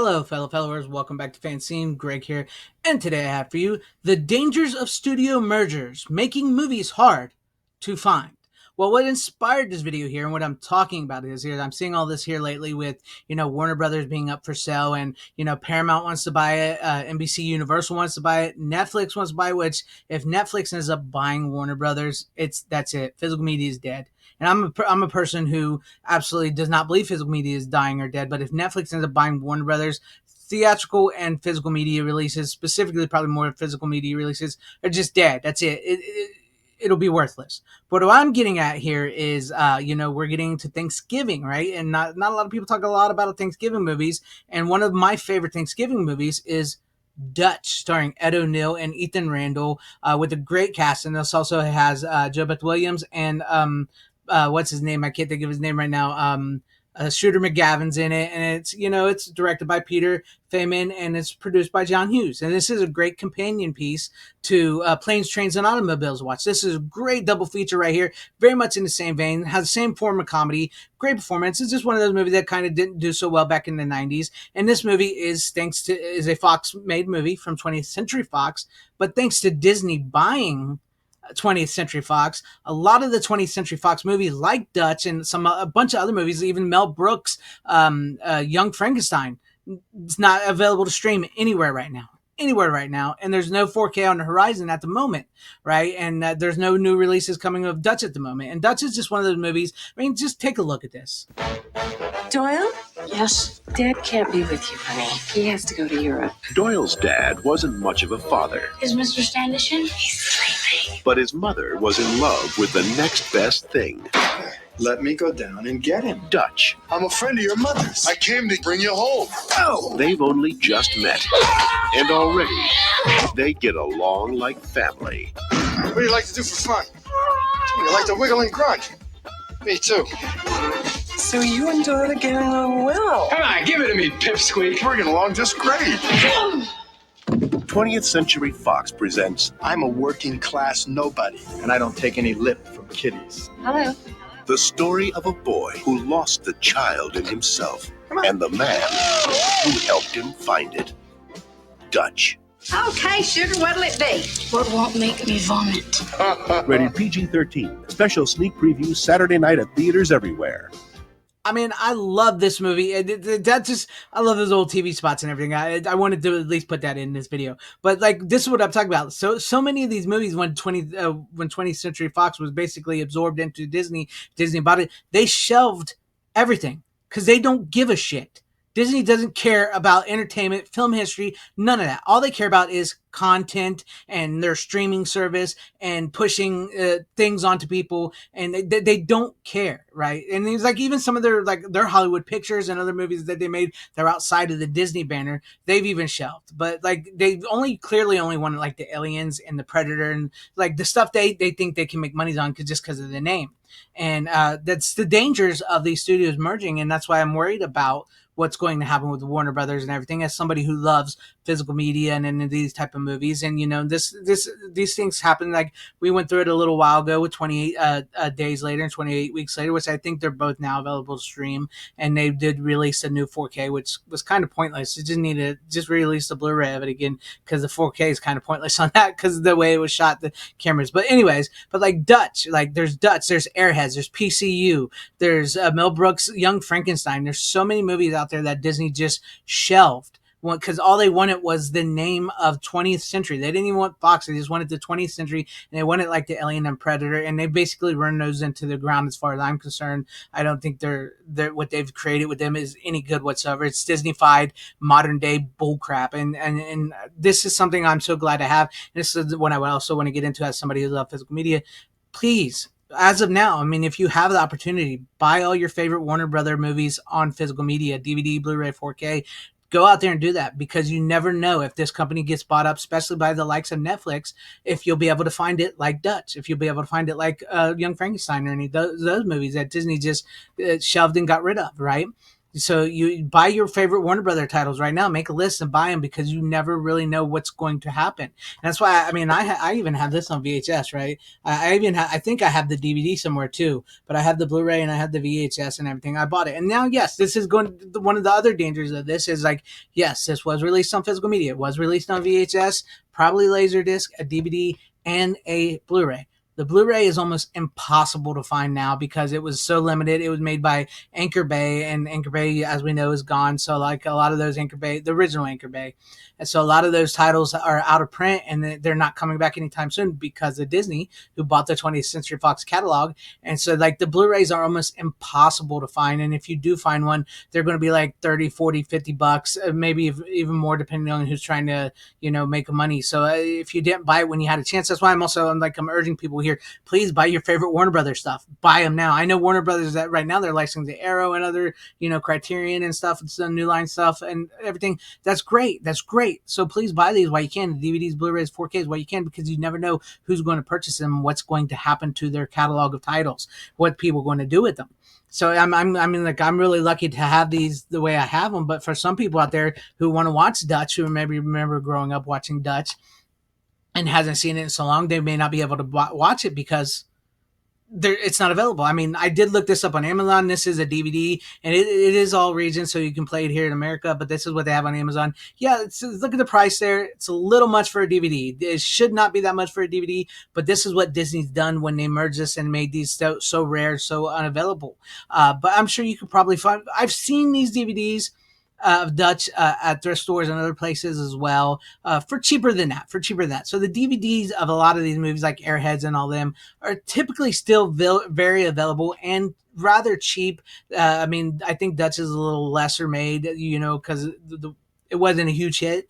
Hello, fellow followers. Welcome back to FanZcene. Greg here, and today I have for you the dangers of studio mergers, making movies hard to find. Well, what inspired this video here, and what I'm talking about is here. I'm seeing all this here lately with Warner Brothers being up for sale, and Paramount wants to buy it, NBC Universal wants to buy it, Netflix wants to buy it. Which if Netflix ends up buying Warner Brothers, that's it. Physical media is dead. And I'm a person who absolutely does not believe physical media is dying or dead. But if Netflix ends up buying Warner Brothers, theatrical and physical media releases, specifically probably more physical media releases, are just dead. That's it. It'll be worthless. But what I'm getting at here is, we're getting to Thanksgiving, right? And not a lot of people talk a lot about Thanksgiving movies. And one of my favorite Thanksgiving movies is Dutch, starring Ed O'Neill and Ethan Randall, with a great cast. And this also has Joe Beth Williams and what's his name? I can't think of his name right now. Shooter McGavin's in it, and it's directed by Peter Feynman, and it's produced by John Hughes. And this is a great companion piece to Planes, Trains, and Automobiles Watch. This is a great double feature right here, very much in the same vein, has the same form of comedy, great performance. It's just one of those movies that kind of didn't do so well back in the 90s. And this movie is a Fox-made movie from 20th Century Fox, but thanks to Disney buying 20th Century Fox, a lot of the 20th Century Fox movies like Dutch and a bunch of other movies, even Mel Brooks' Young Frankenstein, it's not available to stream anywhere right now. And there's no 4K on the horizon at the moment, right? And there's no new releases coming of Dutch at the moment. And Dutch is just one of those movies. I mean, just take a look at this. Doyle? Yes? Dad can't be with you, honey. He has to go to Europe. Doyle's dad wasn't much of a father. Is Mr. Standish in? He's sleeping. But his mother was in love with the next best thing. Let me go down and get him. Dutch. I'm a friend of your mother's. I came to bring you home. Oh! They've only just met. And already, they get along like family. What do you like to do for fun? You like to wiggle and grunt? Me too. So you and Doyle are getting along well. Come on, give it to me, pipsqueak. We're getting along just great. 20th Century Fox presents I'm a working class nobody, and I don't take any lip from kiddies. Hello. the story of a boy who lost the child in himself and the man who helped him find it. Dutch. Okay, sugar, what'll it be? What won't make me vomit? Rated PG-13. Special sneak preview Saturday night at theaters everywhere. I mean, I love this movie. I love those old TV spots and everything. I wanted to at least put that in this video. But like, this is what I'm talking about. So many of these movies, when 20th Century Fox was basically absorbed into Disney bought it. They shelved everything because they don't give a shit. Disney doesn't care about entertainment, film history, none of that. All they care about is content and their streaming service and pushing things onto people, and they don't care, right? And it's like even some of their Hollywood pictures and other movies that they made that are outside of the Disney banner, they've even shelved. But like they've clearly only wanted like the Aliens and the Predator and like the stuff they think they can make money on just because of the name. And that's the dangers of these studios merging, and that's why I'm worried about what's going to happen with Warner Brothers and everything. As somebody who loves physical media and these type of movies, and these things happen. Like we went through it a little while ago with 28 days later and 28 weeks later, which I think they're both now available to stream. And they did release a new 4K, which was kind of pointless. It just needed just release the Blu-ray of it again because the 4K is kind of pointless on that because of the way it was shot, the cameras. But anyways, like Dutch, like there's Airheads, there's PCU, there's Mel Brooks' Young Frankenstein. There's so many movies out there that Disney just shelved because all they wanted was the name of 20th Century. They didn't even want Fox. They just wanted the 20th Century, and they wanted like the Alien and Predator, and they basically run those into the ground as far as I'm concerned. I don't think they're what they've created with them is any good whatsoever. It's Disney-fied modern day bullcrap, and this is something I'm so glad to have. And this is what I would also want to get into as somebody who loves physical media. Please, as of now, I mean, if you have the opportunity, buy all your favorite Warner Brother movies on physical media, DVD, Blu-ray, 4K. Go out there and do that, because you never know if this company gets bought up, especially by the likes of Netflix, if you'll be able to find it like Dutch, if you'll be able to find it like Young Frankenstein or any of those movies that Disney just shelved and got rid of, right? So you buy your favorite Warner Brother titles right now, make a list and buy them, because you never really know what's going to happen. And that's why, I mean, I even have this on VHS, right? I think I have the DVD somewhere too, but I have the Blu-ray and I have the VHS and everything. I bought it. And now, yes, this is going, one of the other dangers of this is like, yes, this was released on physical media. It was released on VHS, probably Laserdisc, a DVD, and a Blu-ray. The Blu-ray is almost impossible to find now because it was so limited. It was made by Anchor Bay, and Anchor Bay, as we know, is gone. So like a lot of those Anchor Bay, the original Anchor Bay, and so a lot of those titles are out of print, and they're not coming back anytime soon because of Disney, who bought the 20th Century Fox catalog. And so like the Blu-rays are almost impossible to find, and if you do find one, they're going to be like 30, 40, $50, maybe even more, depending on who's trying to, make money. So if you didn't buy it when you had a chance, that's why I'm urging people here, please buy your favorite Warner Brothers stuff. Buy them now. I know Warner Brothers, that right now they're licensing the Arrow and other, Criterion and stuff. It's the New Line stuff and everything. That's great. That's great. So please buy these while you can. The DVDs, Blu-rays, 4Ks while you can, because you never know who's going to purchase them, what's going to happen to their catalog of titles, what people are going to do with them. So I'm really lucky to have these the way I have them. But for some people out there who want to watch Dutch, who maybe remember growing up watching Dutch and hasn't seen it in so long, they may not be able to watch it because it's not available. I mean, I did look this up on Amazon. This is a DVD, and it is all regions, so you can play it here in America. But this is what they have on Amazon. Yeah, look at the price there. It's a little much for a DVD. It should not be that much for a DVD, but this is what Disney's done when they merged this and made these so rare, so unavailable. But I'm sure you could probably find. I've seen these DVDs of Dutch at thrift stores and other places as well, for cheaper than that. So the DVDs of a lot of these movies, like Airheads and all them, are typically still very available and rather cheap. I mean, I think Dutch is a little lesser made, because it wasn't a huge hit,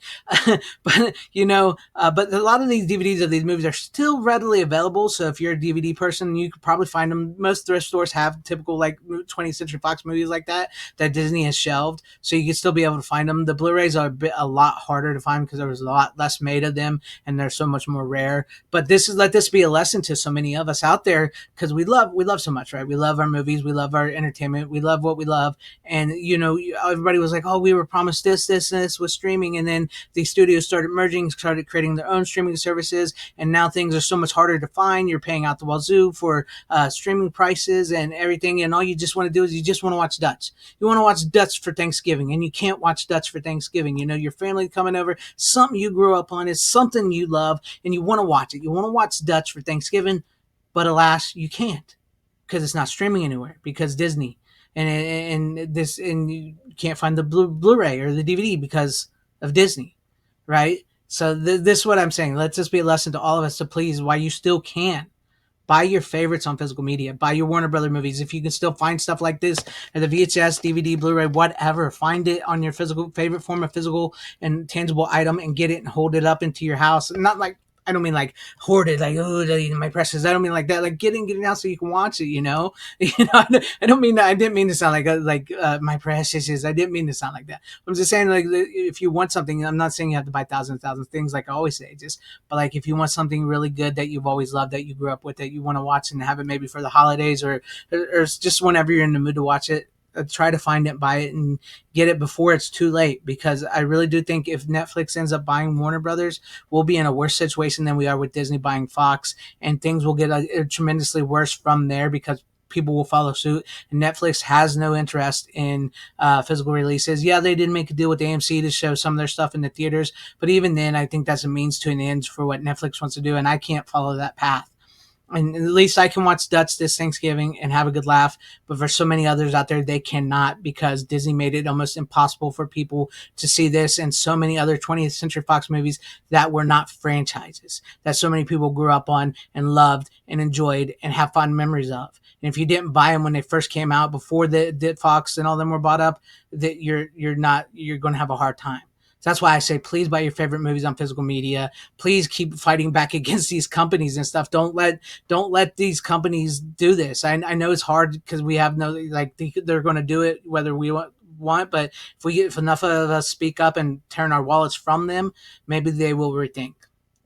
but a lot of these DVDs of these movies are still readily available. So if you're a DVD person, you could probably find them. Most thrift stores have typical like 20th Century Fox movies like that Disney has shelved, so you can still be able to find them. The Blu-rays are a lot harder to find because there was a lot less made of them, and they're so much more rare. But let this be a lesson to so many of us out there, because we love so much, right? We love our movies, we love our entertainment, we love what we love, and everybody was like, oh, we were promised this, and this with streaming, and then the studios started merging, started creating their own streaming services, and now things are so much harder to find. You're paying out the wazoo for streaming prices and everything, and all you just want to do is you just want to watch Dutch. You want to watch Dutch for Thanksgiving, and you can't watch Dutch for Thanksgiving. Your family coming over, something you grew up on, is something you love, and you want to watch it. You want to watch Dutch for Thanksgiving, but alas, you can't, because it's not streaming anywhere, because Disney. And you can't find the Blu-ray or the DVD because of Disney, right? So this is what I'm saying. Let this be a lesson to all of us to please, while you still can, buy your favorites on physical media. Buy your Warner Brother movies. If you can still find stuff like this, or the VHS, DVD, Blu-ray, whatever, find it on your favorite form of physical and tangible item, and get it and hold it up into your house. Not like, I don't mean like hoard it, like, oh, my precious. I don't mean like that. Like get it out so you can watch it. I don't mean that. I didn't mean to sound like my precious is. I didn't mean to sound like that. I'm just saying, like, if you want something, I'm not saying you have to buy thousands of things, like I always say. But like, if you want something really good that you've always loved, that you grew up with, that you want to watch and have it maybe for the holidays, or just whenever you're in the mood to watch it, try to find it, buy it, and get it before it's too late. Because I really do think if Netflix ends up buying Warner Brothers, we'll be in a worse situation than we are with Disney buying Fox, and things will get tremendously worse from there, because people will follow suit. And Netflix has no interest in physical releases. Yeah, they did make a deal with AMC to show some of their stuff in the theaters, but even then, I think that's a means to an end for what Netflix wants to do, and I can't follow that path. And at least I can watch Dutch this Thanksgiving and have a good laugh. But for so many others out there, they cannot, because Disney made it almost impossible for people to see this and so many other 20th Century Fox movies that were not franchises, that so many people grew up on and loved and enjoyed and have fond memories of. And if you didn't buy them when they first came out, before the Fox and all them were bought up, that you're going to have a hard time. So that's why I say, please buy your favorite movies on physical media. Please keep fighting back against these companies and stuff. Don't let these companies do this. I know it's hard because we have no, like, they're going to do it whether we want, but if enough of us speak up and turn our wallets from them, maybe they will rethink.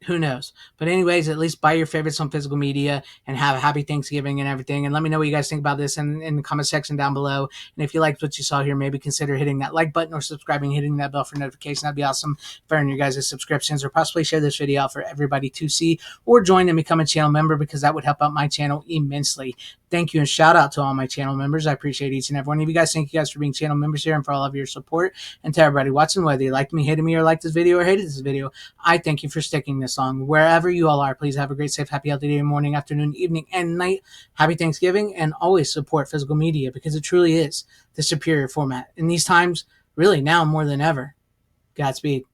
Who knows? But anyways, at least buy your favorites on physical media and have a happy Thanksgiving and everything. And let me know what you guys think about this in the comment section down below. And if you liked what you saw here, maybe consider hitting that like button or subscribing, hitting that bell for notification. That'd be awesome for earning your guys' subscriptions, or possibly share this video out for everybody to see, or join and become a channel member, because that would help out my channel immensely. Thank you, and shout out to all my channel members. I appreciate each and every one of you guys. Thank you guys for being channel members here and for all of your support. And to everybody watching, whether you liked me, hated me, or liked this video or hated this video, I thank you for sticking this long. Wherever you all are, please have a great, safe, happy, healthy day, morning, afternoon, evening, and night. Happy Thanksgiving, and always support physical media, because it truly is the superior format. In these times, really now more than ever. Godspeed.